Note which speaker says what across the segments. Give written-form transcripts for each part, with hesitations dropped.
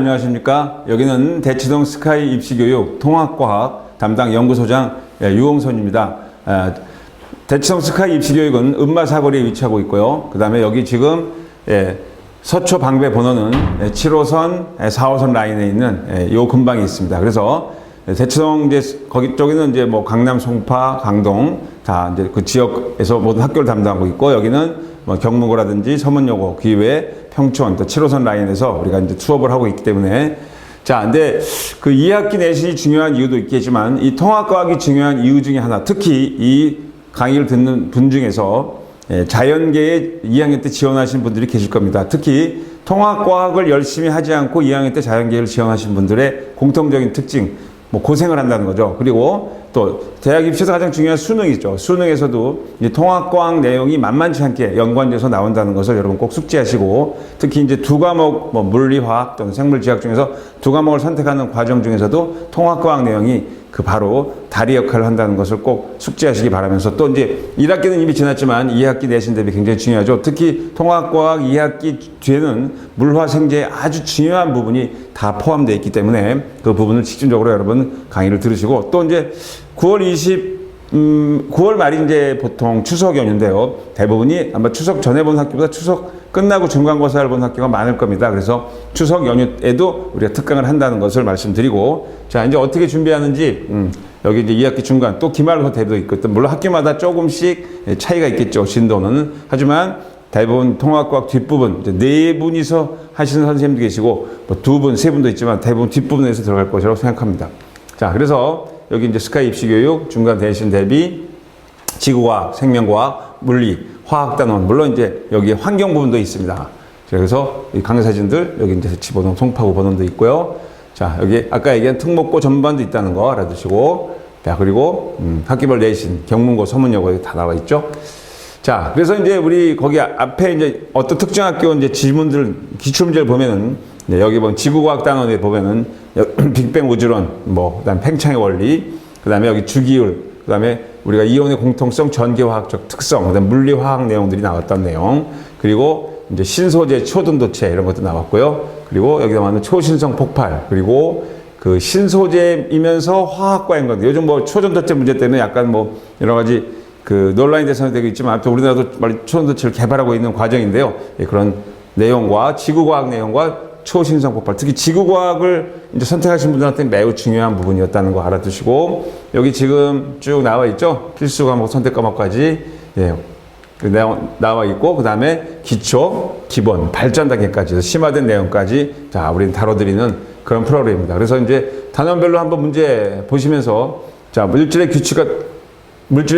Speaker 1: 안녕하십니까. 여기는 대치동 스카이 입시교육 통합과학 담당 연구소장 유홍선입니다. 대치동 스카이 입시교육은 은마사거리에 위치하고 있고요. 그 다음에 여기 지금 서초 방배 번호는 7호선, 4호선 라인에 있는 요 근방에 있습니다. 그래서 대치동 거기 쪽에는 이제 뭐 강남, 송파, 강동 다 이제 그 지역에서 모든 학교를 담당하고 있고, 여기는 뭐 경문고라든지 서문여고, 그 이외에 평촌, 또 7호선 라인에서 우리가 이제 수업을 하고 있기 때문에, 자, 근데 그 2학기 내신이 중요한 이유도 있겠지만 이 통합과학이 중요한 이유 중에 하나, 특히 이 강의를 듣는 분 중에서 자연계에 2학년 때 지원하신 분들이 계실 겁니다. 특히 통합과학을 열심히 하지 않고 2학년 때 자연계를 지원하신 분들의 공통적인 특징, 뭐 고생을 한다는 거죠. 그리고 또 대학 입시에서 가장 중요한 수능이죠. 수능에서도 이 통합과학 내용이 만만치 않게 연관돼서 나온다는 것을 여러분 꼭 숙지하시고, 특히 이제 두 과목, 뭐 물리화학 또는 생물지학 중에서 두 과목을 선택하는 과정 중에서도 통합과학 내용이 그 바로 다리 역할을 한다는 것을 꼭 숙지하시기 바라면서, 또 이제 1학기는 이미 지났지만 2학기 내신 대비 굉장히 중요하죠. 특히 통합과학 2학기 뒤에는 물화생제의 아주 중요한 부분이 다 포함되어 있기 때문에 그 부분을 집중적으로 여러분 강의를 들으시고, 또 이제 9월 말이 이제 보통 추석 연휴인데요. 대부분이 아마 추석 전에 본 학교보다 추석 끝나고 중간고사를 본 학교가 많을 겁니다. 그래서 추석 연휴에도 우리가 특강을 한다는 것을 말씀드리고, 자, 이제 어떻게 준비하는지, 여기 이제 2학기 중간 또 기말고사 대비도 있거든. 물론 학교마다 조금씩 차이가 있겠죠, 진도는. 하지만 대부분 통합과학 뒷부분, 이제 4분이서 하시는 선생님도 계시고, 뭐 2분, 3분도 있지만 대부분 뒷부분에서 들어갈 것이라고 생각합니다. 자, 그래서 여기 이제 스카이 입시교육 중간 대신 대비 지구과학, 생명과학, 물리, 화학단원, 물론 이제 여기 환경 부분도 있습니다. 그래서 이 강사진들 여기 이제 집어넣은 송파구 번원도 있고요. 자, 여기 아까 얘기한 특목고 전반도 있다는 거 알아두시고, 자, 그리고 학기별 내신, 경문고, 서문여고 다 나와 있죠. 자, 그래서 이제 우리 거기 앞에 이제 어떤 특정 학교 이제 지문들, 기출문제를 보면은, 여기 보면 지구과학단원에 보면은 빅뱅 우주론, 뭐, 그 다음에 팽창의 원리, 그 다음에 여기 주기율, 그 다음에 우리가 이온의 공통성, 전기화학적 특성, 그 다음에 물리화학 내용들이 나왔던 내용, 그리고 이제 신소재, 초등도체 이런 것도 나왔고요. 그리고 여기 나오는 초신성 폭발, 그리고 그 신소재이면서 화학과 연관. 요즘 뭐 초전도체 문제 때문에 약간 뭐 여러 가지 그 논란이 대상이 되고 있지만, 아무튼 우리나라도 초전도체를 개발하고 있는 과정인데요. 그런 내용과 지구과학 내용과 초신성 폭발, 특히 지구과학을 이제 선택하신 분들한테 매우 중요한 부분이었다는 거 알아두시고, 여기 지금 쭉 나와 있죠. 필수 과목, 선택 과목까지 나와 있고, 그 다음에 기초, 기본, 발전 단계까지 심화된 내용까지 자, 우리는 다뤄드리는 그런 프로그램입니다. 그래서 이제 단원별로 한번 문제 보시면서, 자, 물질의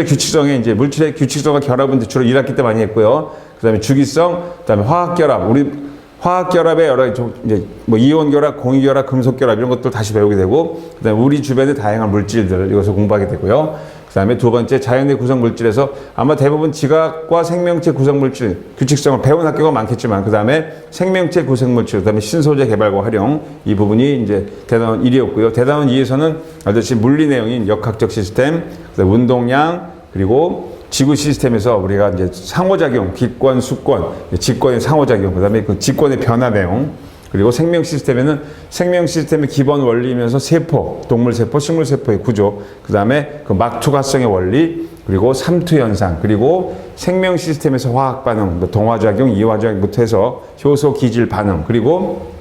Speaker 1: 규칙성에 이제 물질의 규칙성과 결합은 주로 1학기 때 많이 했고요. 그 다음에 주기성, 그 다음에 화학결합, 우리 화학결합의 여러 이제 뭐 이온결합, 공유결합, 금속결합 이런 것들 다시 배우게 되고, 그 다음에 우리 주변의 다양한 물질들 이것을 공부하게 되고요. 그 다음에 두 번째 자연의 구성 물질에서 아마 대부분 지각과 생명체 구성 물질 규칙성을 배운 학교가 많겠지만, 그 다음에 생명체 구성 물질, 그 다음에 신소재 개발과 활용, 이 부분이 이제 대단원 1이었고요. 대단원 2에서는 아저씨 물리 내용인 역학적 시스템, 그다음에 운동량, 그리고 지구 시스템에서 우리가 이제 상호작용, 기권, 수권, 직권의 상호작용, 그 다음에 그 직권의 변화 내용, 그리고 생명 시스템에는 생명 시스템의 기본 원리이면서 세포, 동물세포, 식물세포의 구조, 그 다음에 그 막투가성의 원리, 그리고 삼투현상, 그리고 생명 시스템에서 화학반응, 동화작용, 이화작용부터 해서 효소, 기질, 반응, 그리고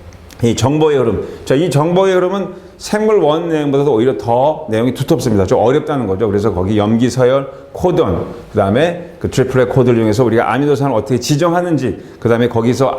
Speaker 1: 이 정보의 흐름. 자, 이 정보의 흐름은 생물 원 내용보다도 오히려 더 내용이 두텁습니다. 좀 어렵다는 거죠. 그래서 거기 염기, 서열, 코돈, 그 다음에 그 트리플렛 코드를 이용해서 우리가 아미노산을 어떻게 지정하는지, 그 다음에 거기서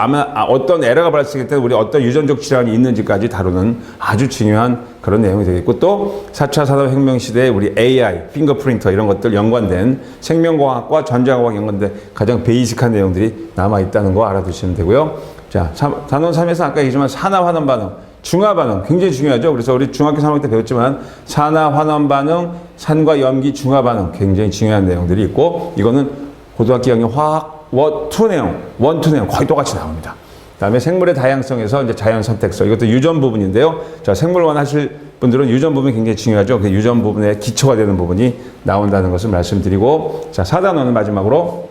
Speaker 1: 어떤 에러가 발생할 때 우리 어떤 유전적 질환이 있는지까지 다루는 아주 중요한 그런 내용이 되겠고, 또 4차 산업혁명 시대에 우리 AI, 핑거프린터 이런 것들 연관된 생명과학과 전자과학 연관된 가장 베이직한 내용들이 남아있다는 거 알아두시면 되고요. 자, 단원 3에서 아까 얘기했지만 산화 환원 반응, 중화 반응 굉장히 중요하죠. 그래서 우리 중학교 3학년 때 배웠지만 산화 환원 반응, 산과 염기 중화 반응 굉장히 중요한 내용들이 있고, 이거는 고등학교 2학년 화학 원2 내용 거의 똑같이 나옵니다. 그다음에 생물의 다양성에서 이제 자연 선택성, 이것도 유전 부분인데요. 자, 생물원 하실 분들은 유전 부분이 굉장히 중요하죠. 그 유전 부분의 기초가 되는 부분이 나온다는 것을 말씀드리고, 자, 4단원은 마지막으로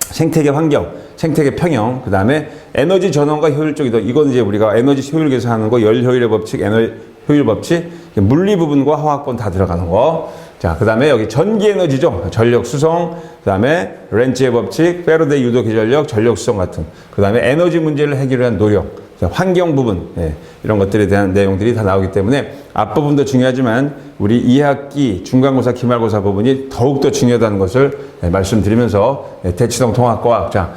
Speaker 1: 생태계 환경. 생태계 평형, 그 다음에 에너지 전원과 효율적 이동. 이건 이제 우리가 에너지 효율 계산하는 거, 열 효율의 법칙, 에너지 효율 법칙, 물리 부분과 화학번 다 들어가는 거. 자, 그 다음에 여기 전기 에너지죠. 전력 수송, 그 다음에 렌츠의 법칙, 패러데이 유도 기전력, 전력 수송 같은. 그 다음에 에너지 문제를 해결하는 노력, 환경 부분, 예, 이런 것들에 대한 내용들이 다 나오기 때문에 앞부분도 중요하지만 우리 2학기 중간고사, 기말고사 부분이 더욱더 중요하다는 것을 말씀드리면서 대치동 통합과학. 자,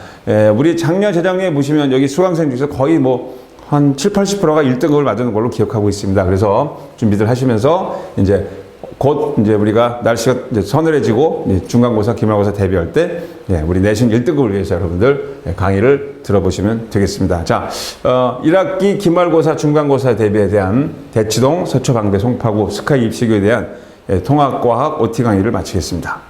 Speaker 1: 우리 작년, 재작년에 보시면 여기 수강생 중에서 거의 뭐 한 7, 80%가 1등급을 맞은 걸로 기억하고 있습니다. 그래서 준비들 하시면서 이제 곧 이제 우리가 날씨가 이제 서늘해지고 이제 중간고사, 기말고사 대비할 때 우리 내신 1등급을 위해서 여러분들 강의를 들어보시면 되겠습니다. 자, 1학기 기말고사, 중간고사 대비에 대한 대치동, 서초방배, 송파구, 스카이 입시교에 대한 통합과학 OT 강의를 마치겠습니다.